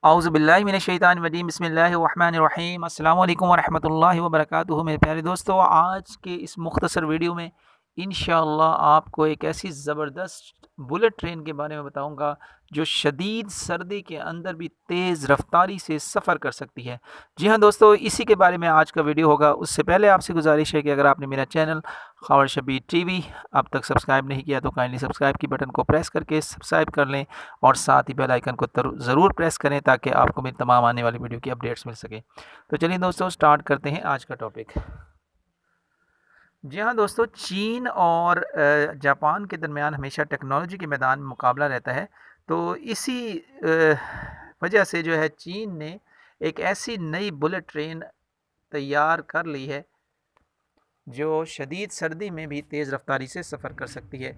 اعوذ باللہ من الشیطان الرجیم بسم اللہ الرحمن الرحیم السلام علیکم ورحمۃ اللہ وبرکاتہ۔ میرے پیارے دوستو، آج کے اس مختصر ویڈیو میں انشاءاللہ آپ کو ایک ایسی زبردست بلٹ ٹرین کے بارے میں بتاؤں گا جو شدید سردی کے اندر بھی تیز رفتاری سے سفر کر سکتی ہے۔ جی ہاں دوستو، اسی کے بارے میں آج کا ویڈیو ہوگا۔ اس سے پہلے آپ سے گزارش ہے کہ اگر آپ نے میرا channel Khawar Shabbir T V اب تک سبسکرائب نہیں کیا تو کائنڈلی سبسکرائب کی بٹن کو پریس کر کے سبسکرائب کر لیں اور ساتھ ہی بیل آئیکن کو ضرور پریس کریں تاکہ آپ کو میری تمام آنے والی ویڈیو کی اپڈیٹس مل سکیں۔ تو چلیے دوستو، سٹارٹ کرتے ہیں آج کا ٹاپک۔ جی ہاں دوستو، چین اور جاپان کے درمیان ہمیشہ ٹیکنالوجی کے میدان میں مقابلہ رہتا ہے۔ تو اسی وجہ سے جو ہے چین نے ایک ایسی نئی بلٹ ٹرین تیار کر لی ہے جو شدید سردی میں بھی تیز رفتاری سے سفر کر سکتی ہے۔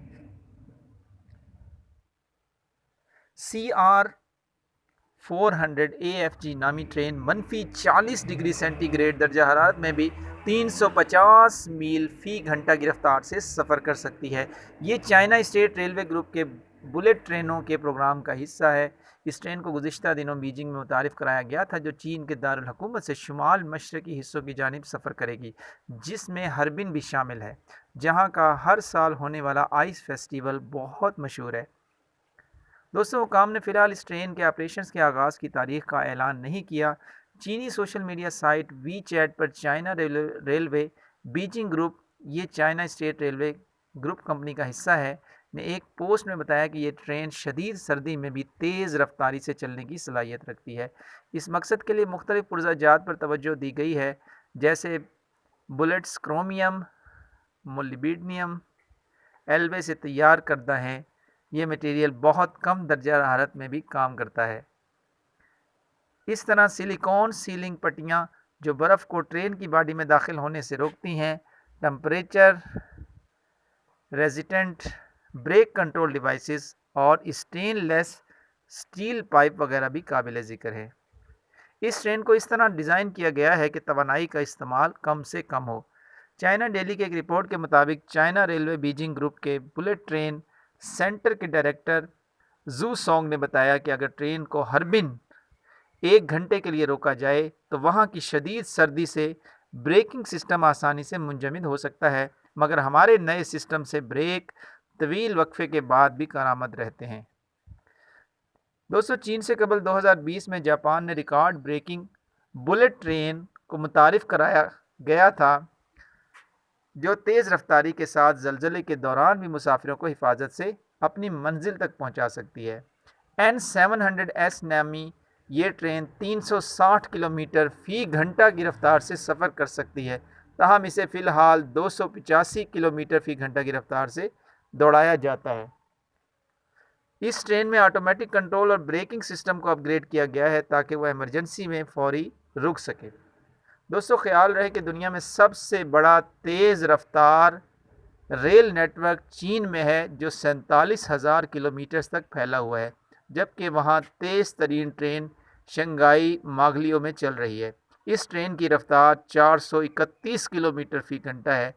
CR400AFG نامی ٹرین -40 ڈگری سینٹی گریڈ درجہ حرارت میں بھی 350 میل فی گھنٹہ کی رفتار سے سفر کر سکتی ہے۔ یہ چائنا اسٹیٹ ریلوے گروپ کے بلٹ ٹرینوں کے پروگرام کا حصہ ہے۔ اس ٹرین کو گزشتہ دنوں بیجنگ میں متعارف کرایا گیا تھا، جو چین کے دارالحکومت سے شمال مشرقی حصوں کی جانب سفر کرے گی، جس میں ہربن بھی شامل ہے، جہاں کا ہر سال ہونے والا آئس فیسٹیول بہت مشہور ہے۔ دوستو، حکام نے فی الحال اس ٹرین کے آپریشنز کے آغاز کی تاریخ کا اعلان نہیں کیا۔ چینی social media site we chat per China railway Beijing group, یہ China state railway group company کا حصہ ہے، نے ایک پوسٹ میں بتایا کہ یہ ٹرین شدید سردی میں بھی تیز رفتاری سے چلنے کی صلاحیت رکھتی ہے۔ اس مقصد کے لیے مختلف پرزہ جات پر توجہ دی گئی ہے، جیسے بلٹس کرومیم مولیبڈینم ایلوے سے تیار کردہ ہیں۔ یہ مٹیریل بہت کم درجہ حرارت میں بھی کام کرتا ہے۔ اس طرح سلیکون سیلنگ پٹیاں جو برف کو ٹرین کی باڈی میں داخل ہونے سے روکتی ہیں، temperature resistant break control devices اور اسٹین لیس سٹیل پائپ وغیرہ بھی قابل ذکر ہے۔ اس ٹرین کو اس طرح ڈیزائن کیا گیا ہے کہ توانائی کا استعمال کم سے کم ہو۔ چائنا ڈیلی کے ایک رپورٹ کے مطابق چائنا ریلوے بیجنگ گروپ کے بلٹ ٹرین سینٹر کے ڈائریکٹر زو سونگ نے بتایا کہ اگر ٹرین کو ہربن 1 گھنٹے کے لیے روکا جائے تو وہاں کی شدید سردی سے بریکنگ سسٹم آسانی سے منجمد ہو سکتا ہے، مگر ہمارے نئے سسٹم سے بریک طویل وقفے کے بعد بھی کارآمد رہتے ہیں۔ دوستو، چین سے قبل 2020 میں جاپان نے ریکارڈ بریکنگ بلٹ ٹرین کو متعارف کرایا گیا تھا، جو تیز رفتاری کے ساتھ زلزلے کے دوران بھی مسافروں کو حفاظت سے اپنی منزل تک پہنچا سکتی ہے۔ N700S نامی یہ ٹرین 360 کلومیٹر فی گھنٹہ کی رفتار سے سفر کر سکتی ہے، تاہم اسے فی الحال 285 کلومیٹر فی گھنٹہ کی رفتار سے دوڑایا جاتا ہے۔ اس ٹرین میں آٹومیٹک کنٹرول اور بریکنگ سسٹم کو اپ گریڈ کیا گیا ہے تاکہ وہ ایمرجنسی میں فوری رک سکے۔ دوستو، خیال رہے کہ دنیا میں سب سے بڑا تیز رفتار ریل نیٹ ورک چین میں ہے، جو 47,000 کلومیٹر تک پھیلا ہوا ہے، جبکہ وہاں تیز ترین ٹرین شنگھائی ماگلیو میں چل رہی ہے۔ اس ٹرین کی رفتار 431 کلومیٹر فی گھنٹہ ہے۔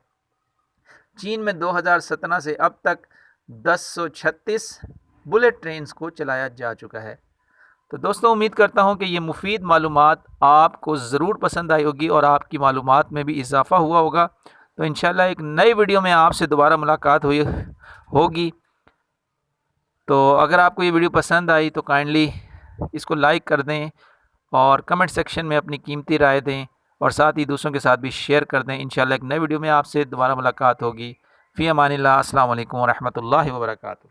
چین میں 2017 سے اب تک 1036 بلٹ ٹرینز کو چلایا جا چکا ہے۔ تو دوستو، امید کرتا ہوں کہ یہ مفید معلومات آپ کو ضرور پسند آئی ہوگی اور آپ کی معلومات میں بھی اضافہ ہوا ہوگا۔ تو انشاءاللہ ایک نئی ویڈیو میں آپ سے دوبارہ ملاقات ہوگی۔ تو اگر آپ کو یہ ویڈیو پسند آئی تو کائنڈلی اس کو لائک کر دیں اور کمنٹ سیکشن میں اپنی قیمتی رائے دیں اور ساتھ ہی دوسروں کے ساتھ بھی شیئر کر دیں۔ انشاءاللہ ایک نئی ویڈیو میں آپ سے دوبارہ ملاقات ہوگی۔ فی امان اللہ۔ السلام علیکم ورحمۃ اللہ وبرکاتہ۔